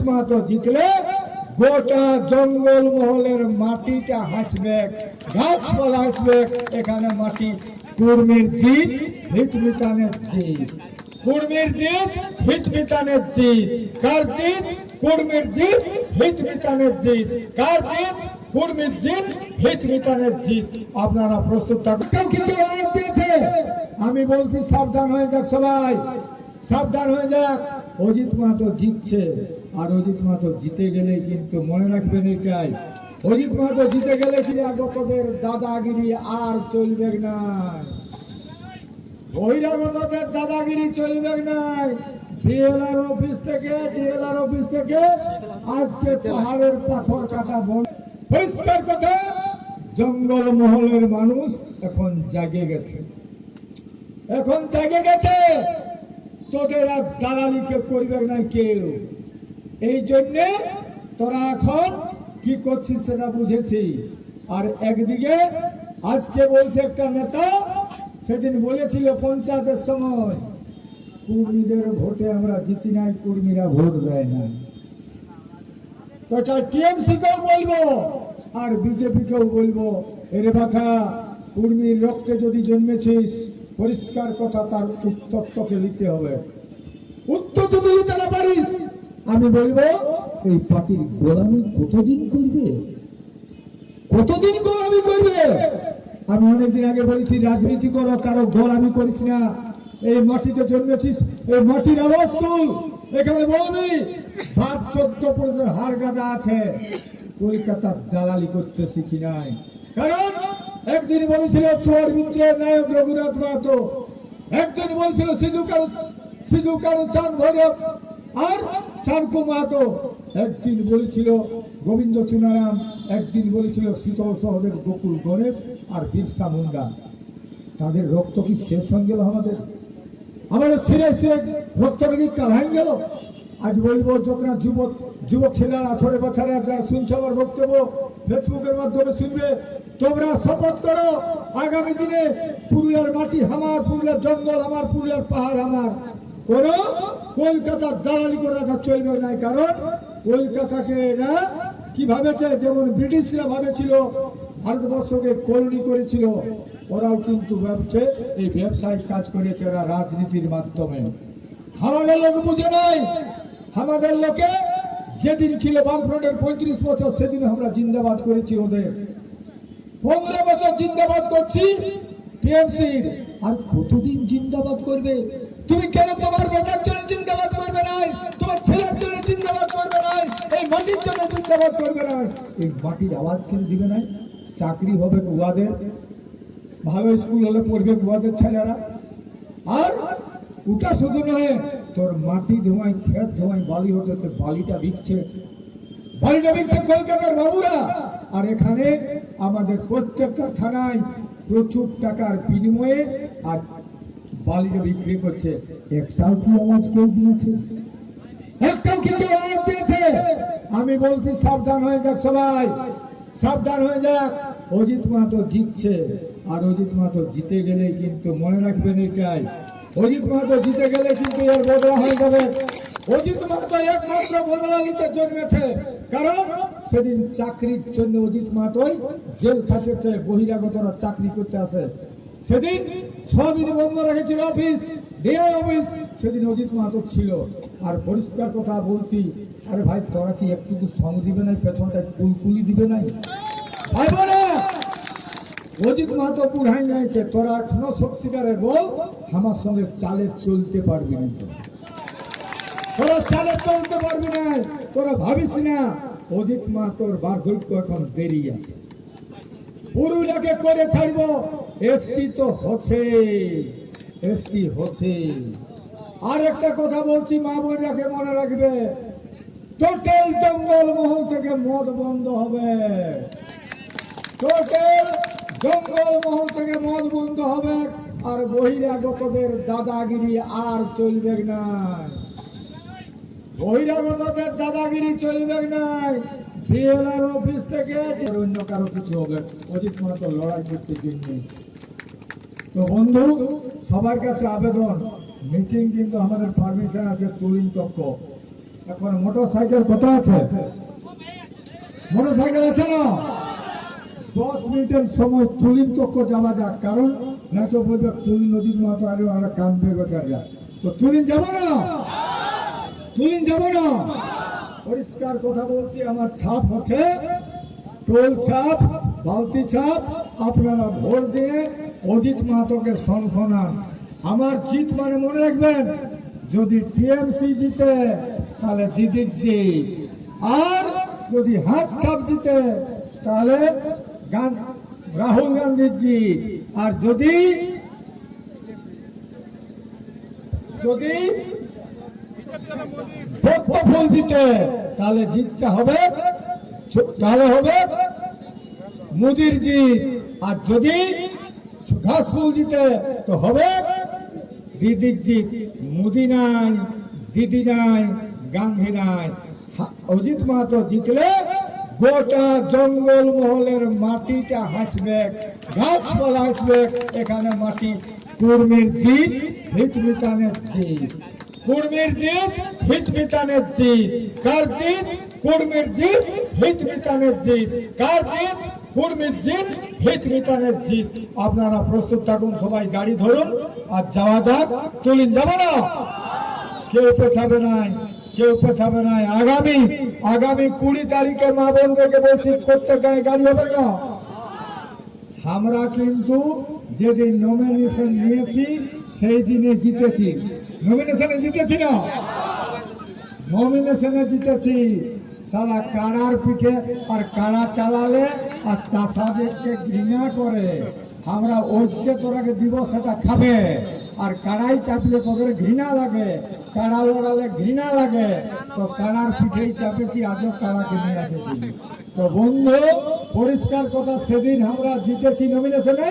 মাহাতো জিতলে গোটা জঙ্গল মহলের মাটিটা হাসবে, গাছপালা হাসবে। এখানে মাটি কুর্মীর জিত, হিত মিতানের জিত। কুর্মীর জিত, হিত মিতানের জিত। কার জিত? কুর্মীর জিত, হিত মিতানের জিত। কার জিত? কুর্মীর জিত, হিত মিতানের জিত। আপনারা প্রস্তুত থাকুন। আমি বলছি সাবধান হয়ে যাক সবাই, সাবধান হয়ে যাক। অজিত মাহাতো জিতছে, আর অজিত মাহাতো জিতে গেলে কিন্তু মনে রাখবেন এটাই, অজিত মাহাতো জিতে গেলে কি আগতদের দাদাগিরি আর চলবে না, বহিরাগতদের দাদাগিরি চলবে না। ডিএলআর অফিস থেকে আজকে পাহাড়ের পাথর কাটা বন্ধ। পরিষ্কার কথা, জঙ্গল মহলের মানুষ এখন জাগে গেছে, এখন জাগে গেছে। তোদের আর দালালিকে করবে না কেউ। এই জন্যে তোরা এখন কি করছিস সেটা বুঝেছি। আর একদিকে আজকে বলছে একটা নেতা, সেদিন বলেছিল পঞ্চায়েতের সময়, কর্মীদের ভোটে আমরা জিতি নাই, কর্মীরা ভোট দেয় না। তো এটা টিএমসি কেও বলবো আর বিজেপি কেও বলবো, এরে বাছা, কর্মীর রক্তে যদি জন্মেছিস, পরিষ্কার কথা, তার উত্তর তোকে দিতে হবে। উত্তর যদি দিতে না পারিস, আমি বলবো এই পার্টির গোলামি কতদিন করবে, কতদিন গোলামি করবে। আমি অনেকদিন আগে বলেছি, রাজনীতি করো, কারো গোলামি করিস না। এই মাটিতে জন্মেছিস, এই মাটির আওয়াজ তুল। এখানে বলবি 14% হার গাদা আছে, কলকাতার দালালি করতে শিখি নাই। কারণ একদিন বলেছিল চোর মিত্রের নায়ক রঘুনাথ মাহাতো, একদিন বলছিল সিধু কারু চাঁদ ভৈরব আর চানকু মাহাতো, একদিন বলেছিল গোবিন্দ চুনারাম, একদিন বলেছিল শীতল সহদেব গোকুল গণেশ আর বিরসা মুন্ডা। তাদের রক্ত কি শেষ হয়ে গেল? আমাদের ছিঁড়ে রক্তটা কি কাল গেল? আজ বলবো যতটা যুবক ছেলেরা 18 বছরের যারা শুনছে আমার বক্তব্য, ফেসবুকের মাধ্যমে শুনবে, তোমরা শপথ করো আগামী দিনে পুরুলিয়ার মাটি আমার, পুরুলিয়ার জঙ্গল আমার, পুরুলিয়ার পাহাড় আমার। কোন কলকাতার দালালি করে রাখা চলবে না। কারণ কলকাতাকে এরা কি ভাবেছে, যেমন ব্রিটিশরা ভাবেছিল ভারতবর্ষকে কলোনি করেছিল, ওরাও কিন্তু ভাবছে এই ব্যবসায়িক কাজ করেছে ওরা রাজনীতির মাধ্যমে। আমাদের লোক বুঝে নাই। আমাদের লোকে যেদিন ছিল বামফ্রন্টের 35 বছর, সেদিন আমরা জিন্দাবাদ করেছি ওদের। 15 বছর জিন্দাবাদ করছি টিএমসির। আর কতদিন জিন্দাবাদ করবে? তুমি কেন তোমার বেটার জন্য জিন্দাবাদ করবে না, তোমার ছেলের জন্য জিন্দাবাদ করবে না, এই মাটির জন্য জিন্দাবাদ করবে না? এই মাটির আওয়াজ কেন দিবে না? চাকরি হবে উহাদের, ভালো স্কুল হলে পড়বে উহাদের ছেলেরা। আর ওটা শুধু নয়, তোর মাটি ধোঁয়ায়, ক্ষেত ধোঁয়ায় বালি হচ্ছে, বালিটা বিকছে কলকাতার বাবুরা। আর এখানে আমাদের প্রত্যেকটা থানায় প্রচুর টাকার বিনিময়ে আর বালিটা বিক্রি করছে। একটাও কি আওয়াজ কেউ দিয়েছে? একটাও কি কেউ আওয়াজ দিয়েছে? আমি বলছি সাবধান হয়ে যাক সবাই, সাবধান হয়ে যাক। অজিত মাহাতো জিতছে, আর অজিত মাহাতো জিতে গেলে কিন্তু মনে রাখবেন এটাই, অজিত মাহাতো জিতে গেলে কিন্তু এর বদলা হয়ে যাবে। অজিত মাহাতো একমাত্র বদলা নিতে জন্মেছে, কারণ সেদিন চাকরির জন্য অজিত মাহাতোই জেল খাটেছে, বহিরাগতরা চাকরি করতে আসে। সেদিন 6 দিন বন্ধ রেখেছিল অফিস, ডিআই অফিস, সেদিন অজিত মাহাতো ছিল। আর পরিষ্কার কথা বলছি, আরে ভাই তোরা কি একটু সঙ্গ দিবে না, পেছনটা কুলকুলি দিবে নাই? ভাইবো না, অজিত মাহাতো বুড়াই যাইছে, তোরা এখনো সত্যিকারে বল, আমার সঙ্গে চালে চলতে পারবি না। তোরা চালে চলতে পারবি না, তোরা ভাবিস না অজিত মাহাতোর বার্ধক্য এখন দেরি আছে। পুরুলিয়াকে করে ছাড়বো, এসটি তো হচ্ছে, এসটি হচ্ছে। আর একটা কথা বলছি, মা বোনরাকে মনে রাখবে, টোটাল জঙ্গল মহল থেকে মদ বন্ধ হবে, টোটাল জঙ্গল মহল থেকে মদ বন্ধ হবে। আর বহিরাগতদের দাদাগিরি আর চলবে না, বহিরাগতদের দাদাগিরি চলবে না। ডিএলআর অফিস থেকে অন্য কারো কিছু হবে, অজিত মাহাতো লড়াই করতে জন্য। তো বন্ধু, সবার কাছে আবেদন, মিটিং কিন্তু আমাদের পারমিশন আছে তরুণ তক্ষ, এখন মোটর সাইকেল কোথায় আছে? মোটর সাইকেল আছে না? 10 মিনিটের সময় তুলিন তক্ক যাওয়া যাক, কারণ না তো বলবে তুলিন নদীর মতো আরে আমরা কানবে বেচারা, তো তুলিন যাব না, তুলিন যাব না। পরিষ্কার কথা বলছি, আমার ছাপ আছে, টোল ছাপ, বালতি ছাপ। আপনারা ভোট দিয়ে অজিত মাহাতোকে শোনান। আমার জিত মানে মনে রাখবেন, যদি টিএমসি জিতে তাহলে দিদির জিত, আর যদি হাত ছাপ জিতে তাহলে রাহুল গান্ধীর জিত, আর যদি যদি ফুল জিতে তাহলে জিততে হবে, তাহলে হবে মোদির জিত, আর যদি ঘাস ফুল জিতে তো হবে দিদির জিত। মোদি নাই, দিদি নাই, গান্ধী নাই। অজিত মাহাতো জিতলে গোটা জঙ্গল মহলের মাটিটা হাসবে, গাছপালা হাসবে। এখানে মাটি কুর্মীর জিত, হিত মিতানের জিত, কুর্মীর জিত, হিত মিতানের জিত। কার জিত? কুর্মীর জিত, হিত মিতানের জিত। কার জিত? কুর্মীর জিত, হিত মিতানের জিত। আপনারা প্রস্তুত থাকুন, সবাই গাড়ি ধরুন আর যাওয়া যাক। তুলিন যাব না, কেউ পেছাবে নাই, কেউ পেছাবে নাই। আগামী 20 তারিখে মা বোনদেরকে বলছি, প্রত্যেক গায়ে গাড়ি হবে না। আমরা কিন্তু যেদিন নমিনেশন নিয়েছি সেই দিনে জিতেছি। নমিনেশনে জিতেছি না, নমিনেশনে জিতেছি। সারা কাড়ার পিঠে আর কাড়া চালালে আর চাষাদেরকে ঘৃণা করে। আমরা ওর যে তোরাকে দিব সেটা খাবে, আর কাড়াই চাপিয়ে তোদের ঘৃণা লাগে, কাড়া লড়ালে ঘৃণা লাগে। তো কাড়ার পিঠেই চাপেছি, আজও কাড়াকে নিয়ে এসেছি। তো বন্ধু, পরিষ্কার কথা, সেদিন আমরা জিতেছি নমিনেশনে,